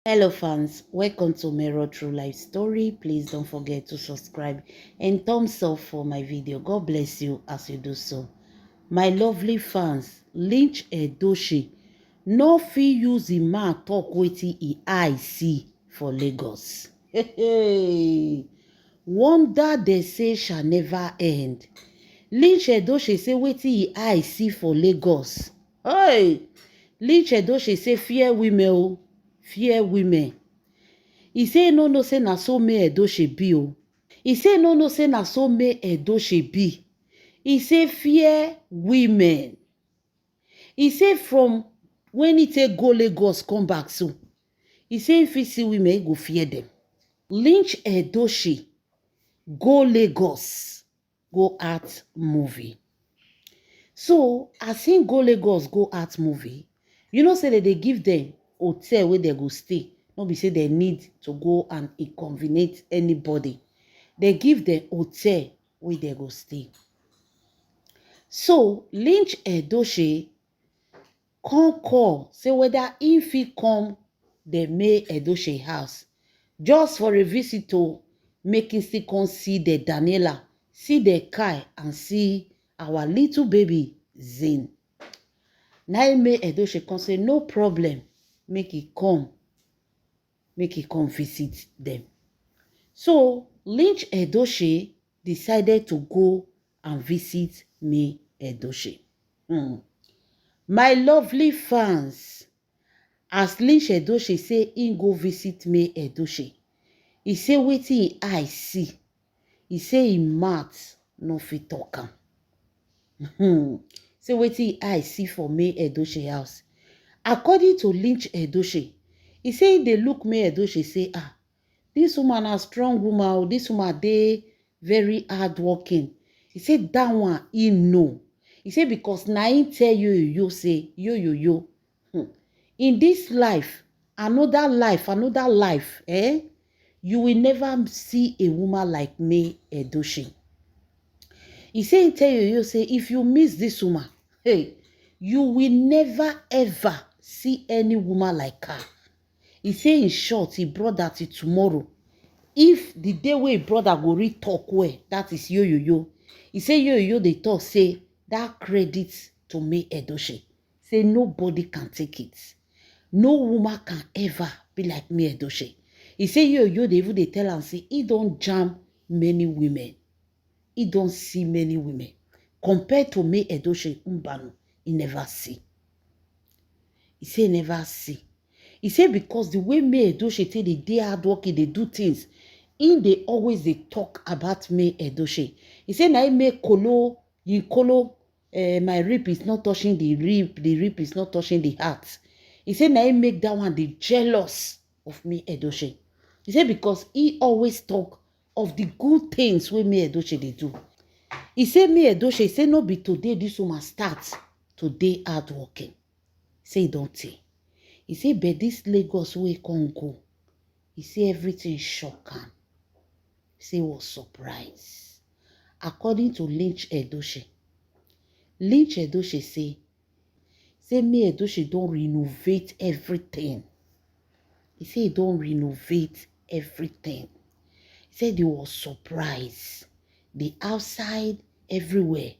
Hello fans, welcome to Mirror True Life Story. Please don't forget to subscribe and thumbs up for my video. God bless you as you do so. My lovely fans, Lynch Edochie no fit use the man talk wetin e eye see for Lagos. Hey, wonder they say shall never end. Lynch Edochie say wetin e eye see for Lagos. Hey, Lynch Edochie say fear women o, fear women. He say no no say na so me Edochie be o. He say no no say na so me Edochie be. He say fear women. He say from when he take go Lagos come back so. He say if he see women he go fear them. Lynch Edochie go Lagos go art movie. So as him go Lagos go art movie, you know say that they give them hotel where they go stay. No be say they need to go and inconvenience anybody. They give them hotel where they go stay. So Lynch Edochie come call say whether if he come the May Edochie house just for a visit to make him still come see the Daniela, see the Kai and see our little baby Zane. Na May Edochie come say no problem, make he come visit them. So Lynch Edochie decided to go and visit May Edochie. My lovely fans, as Lynch Edochie say he go visit May Edochie, he say wetin him eye see. He say him mouth no fit talk am. Say wetin him eye see for May Edochie house. According to Lynch Edochie, he say they look May Edochie say this woman a strong woman o, this woman dey very hardworking. He say that one he know. He say because na him tell you say yo. In this life, another life, you will never see a woman like May Edochie. He say he tell you say if you miss this woman, hey, you will never ever see any woman like her. He say in short, he brought that till tomorrow. If the day wey brother go read talk well, that is yo. He say yo they talk say that credit to May Edochie. Say nobody can take it. No woman can ever be like May Edochie. He say yo they even they tell am say he don't jam many women. He don't see many women. Compared to May Edochie Mbano, he never see. He say never see. He say because the way May Edochie take the day hard working, they do things. They always they talk about May Edochie. He say na make kolo, my rib is not touching the rib is not touching the heart. He say na make that one they jealous of May Edochie. He say because he always talk of the good things wey May Edochie they do. He say May Edochie say no be today this woman start today hard working. He say he don't take. He say but this Lagos wey come go. He say everything shock am. He say he was surprised. According to Lynch Edochie say May Edochie don't renovate everything. He say he don't renovate everything. He said he was surprised. The outside everywhere.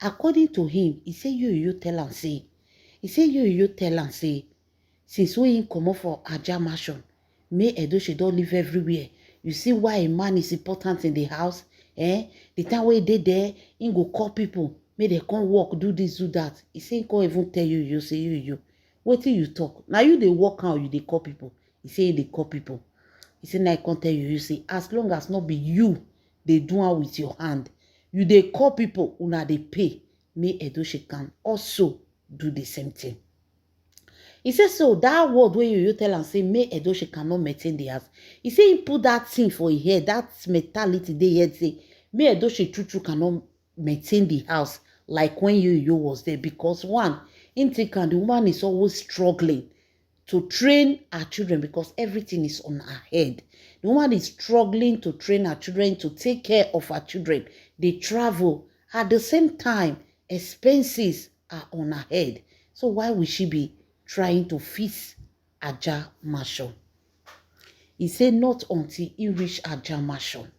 According to him, he say yo tell am say. He say yo tell am say since we come off for Aja Mansion, May Edochie don't live everywhere. You see why a man is important in the house? The time wey dey there, he go call people. May they come work, do this, do that. He say he can't even tell you say you. Wait till you talk. Now you they work out, you they call people. He say they call people. He say now I can't tell you say as long as not be you, they do it with your hand. You they call people, una they pay. May Edochie can also do the same thing. He says so that word where you tell and say May Edochie cannot maintain the house. He say he put that thing for his head, that mentality they head say May Edochie true cannot maintain the house like when you was there because one, in thinking the woman is always struggling to train her children because everything is on her head. The woman is struggling to train her children, to take care of her children. They travel. At the same time, expenses are on her head. So why would she be trying to fix Aja Mansion? He said not until he reached Ajamasho. He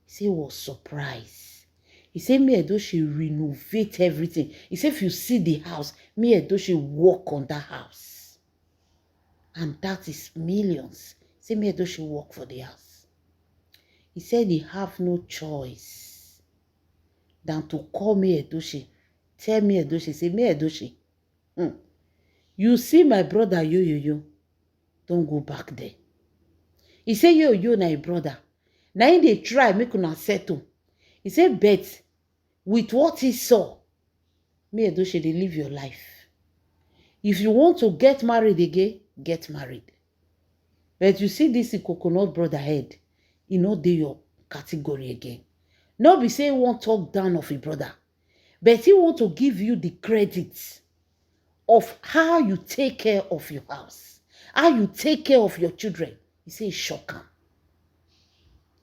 said he was surprised. He said me Edochie renovate everything. He said if you see the house, me Edochie work on that house. And that is millions. He said me Edochie work for the house. He said he have no choice than to call me Edochie. Tell me Edochie, say me Edochie. You see my brother Yo. Don't go back there. He said Yo na your brother. Now they try make una settle. He said, but with what he saw, me Edochie, they live your life. If you want to get married again, get married. But you see this coconut brother head, he not dey your category again. Not be say he won't talk down of your brother, but he want to give you the credit of how you take care of your house, how you take care of your children. He say shock am.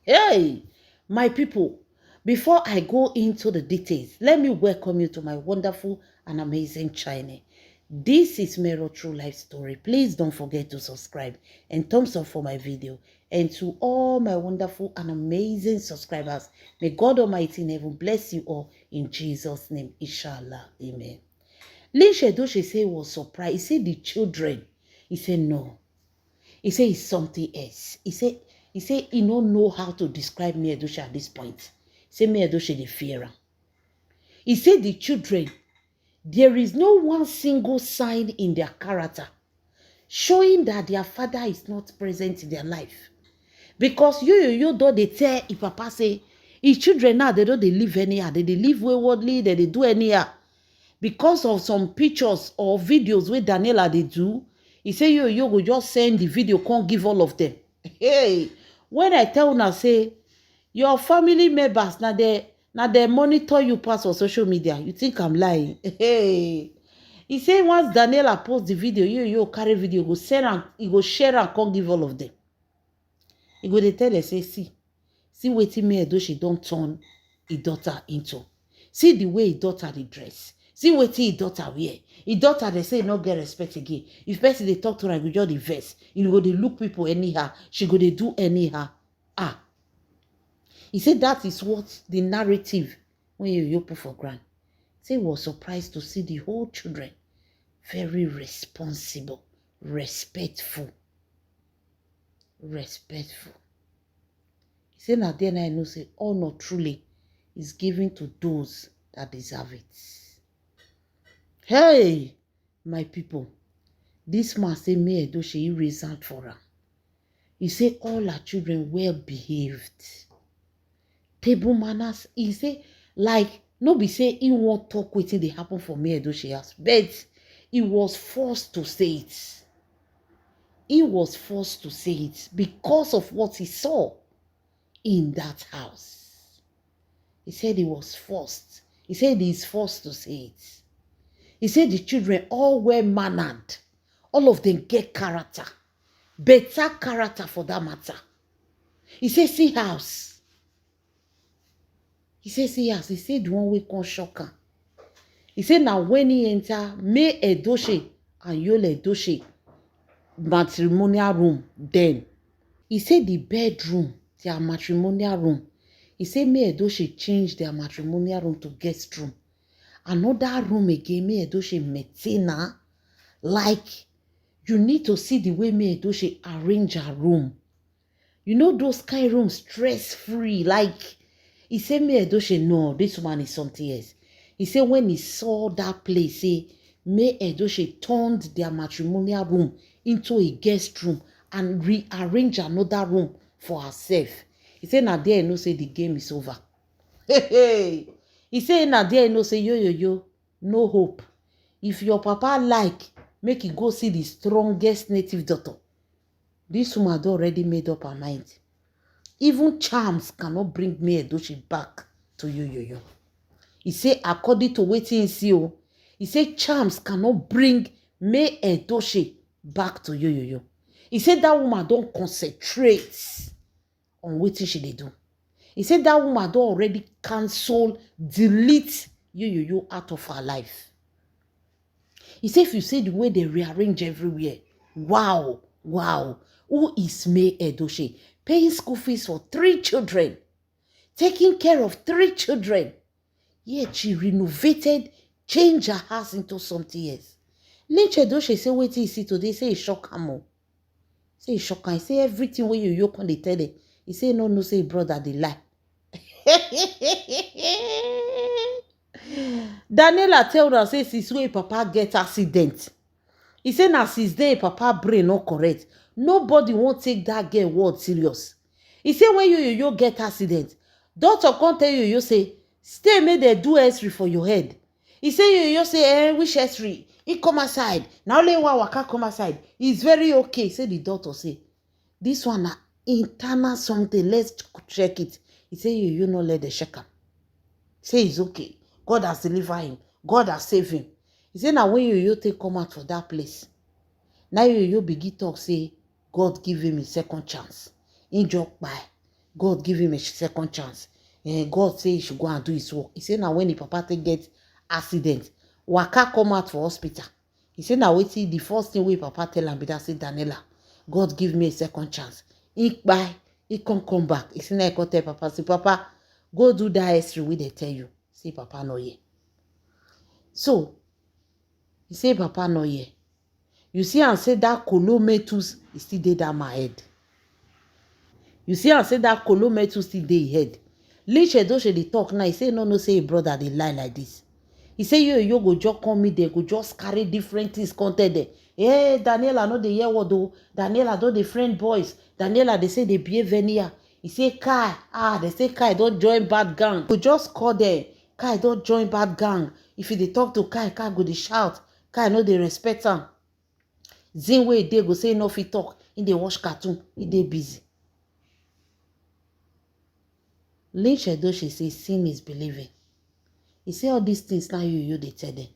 Hey, my people, before I go into the details, let me welcome you to my wonderful and amazing channel. This is Mero True Life Story. Please don't forget to subscribe and thumbs up for my video. And to all my wonderful and amazing subscribers, may God Almighty in heaven bless you all in Jesus' name. Inshallah. Amen. Lynch Edochie say he was surprised. He said the children. He said no. He said it's something else. He said he don't know how to describe me Edochie at this point. He said me Edochie the fear am. He said the children, there is no one single sign in their character showing that their father is not present in their life. Because you don't they tell if papa say his children now they don't they live anyhow, they live waywardly, they do anyhow. Because of some pictures or videos with Daniela they do, he say you go just send the video, can't give all of them. Hey, when I tell una say your family members now they monitor you pass on social media, you think I'm lying? Hey, he say once Daniela post the video, you carry video, go send and he go share and can't give all of them. He go they tell her say see wetin me Edochie don't turn his daughter into. See the way his daughter dey dress. See wetin his daughter wear. His daughter they say no get respect again. If person they talk to her, go just the verse. You go they look people anyhow. She go they do anyhow. He said that is what the narrative when you put for ground. He said he was surprised to see the whole children very responsible, respectful. He said now then I know say honor truly is given to those that deserve it. Hey, my people, this man say me Edochie he reasoned for her. He said all her children well behaved. Table manners. He say like no be say he won't talk wetin dey happen for me Edochie house, but he was forced to say it. He was forced to say it because of what he saw in that house. He said he was forced. He said he's forced to say it. He said the children all well mannered. All of them get character. Better character for that matter. He said see house. He said see house. He said the one we can shock am. He said now when he enter me Edochie and Yul Edochie matrimonial room, then he said the bedroom, their matrimonial room. He said me Edochie changed their matrimonial room to guest room. Another room again, me Edochie maintain her. Like you need to see the way me Edochie arrange her room. You know those kind of rooms, stress-free. Like he said me Edochie, no, this one is something else. He said when he saw that place, say me Edochie turned their matrimonial room into a guest room and rearrange another room for herself. He said now there no say the game is over. Hey. He said now there no say yo, no hope. If your papa like, make you go see the strongest native daughter. This woman had already made up her mind. Even charms cannot bring me Edochie back to yo. He said according to wetin he see, he said charms cannot bring me Edochie back to yo. He said that woman don't concentrate on wetin she dey do. He said that woman don't already cancel, delete yo out of her life. He said if you see the way they rearrange everywhere, wow, Wow. Who is May Edochie? Paying school fees for 3 children. Taking care of 3 children. Yet she renovated, changed her house into something else. Lynch Edochie say wetin you see today, say e shock am. Say e shock am. Say everything wey you on dey tell them. He say no, say brother dey lie. Daniela tell her say since wey papa get accident. He say na since then papa brain no correct. Nobody won't take that girl word serious. He say when you get accident, doctor come tell you say stay make they do x-ray for your head. He say you say which x-ray? He come aside. Now only one waka come aside. He's very okay. Say the doctor say this one na internal something. Let's check it. He say you no let the check am. Say he's okay. God has delivered him. God has saved him. He say now when you take come out for that place. Now you begin talk say God give him a second chance. In joke by God give him a second chance. God say he should go and do his work. He say now when the papa take get accident, waka come out for hospital. He say now wait till the first thing wey papa tell am be that say Daniela, God give me a second chance. He come back. He say now he come tell papa say papa go do that x-ray wey they tell you. Say papa no here. So he say papa no here. You see and say that colometus is still dey that my head. You see and say that colometus still dey head. Lynch Edochie dey talk now. He say no say brother dey lie like this. He say you go just come me there, go just carry different things content there. Hey, Daniela no dey hear word o. Daniela don dey friend boys. Daniela they say they behave anyhow. He say Kai, they say Kai don't join bad gang. Go just call them. Kai don't join bad gang. If you dey talk to Kai go dey shout. Kai no dey respect am. Zin wey dey go say no fit talk. He dey watch cartoon. He dey busy. Lynch Edochie say sin is believing. He say all these things now you dey tell them.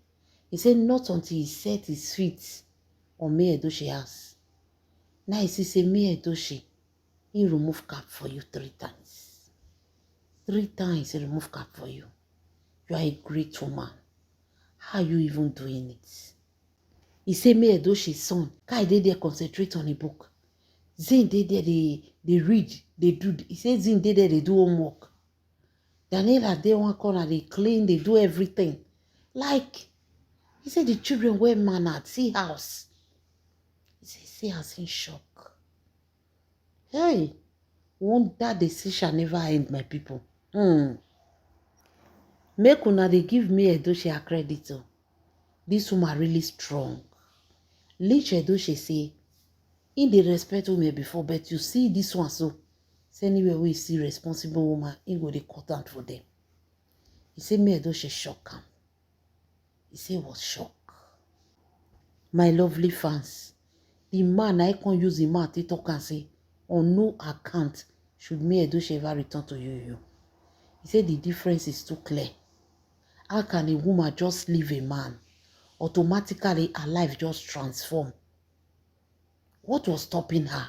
He say not until he set his feet on May Edochie house. Now he say May Edochie, he remove cap for you 3 times. 3 times he remove cap for you. You are a great woman. How are you even doing it? He say May Edochie's son, Kai dey there concentrate on a book. Zin dey there they read, they do. He say Zin dey there they do homework. Daniela dey one corner, they clean, they do everything. Like, he said the children were mannered, see house. He said, see house in shock. Hey, won't that decision never end, my people? Make una they give me Edochie a credit. This woman really strong. Lynch Edochie say, in the respect women before, but you see this one so. Say anywhere we see responsible woman, he go dey cut out for them. He say May Edochie shock am. He say was shock. My lovely fans, the man I can't use the man to talk and say, on no account should May Edochie ever return to you. He said the difference is too clear. How can a woman just leave a man? Automatically her life just transform. What was stopping her?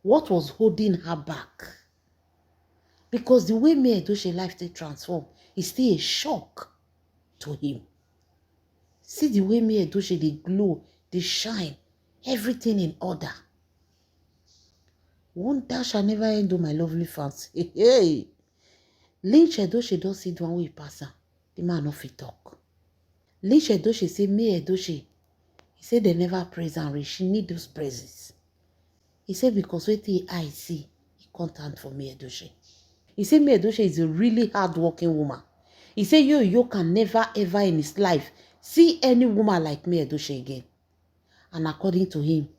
What was holding her back? Because the way May Edochie life they transform is still a shock to him. See the way May Edochie they glow, they shine, everything in order. Wonder shall never end, my lovely fans. Hey, Lynch Edochie don't see the one way pass her. The man no fit talk. Lynch Edochie say May Edochie. He said they never praise and reach. She need those praises. He said because what I see, he content for May Edochie. He said May Edochie is a really hard-working woman. He said you can never ever in his life see any woman like May Edochie again. And according to him,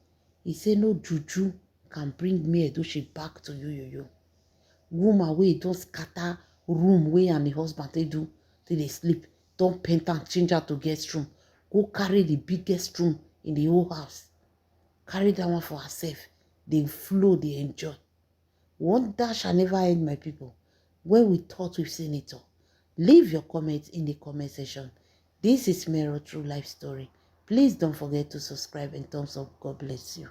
he said no juju can bring May Edochie back to you. Woman wey don't scatter room wey and the husband they do till they sleep. Don't paint and change her to guest room. Go carry the biggest room in the whole house. Carry that one for herself. They flow, they enjoy. Wonder shall never end, my people. When we thought we've seen it all. Leave your comments in the comment section. This is Mero True Life Story. Please don't forget to subscribe and thumbs up. God bless you.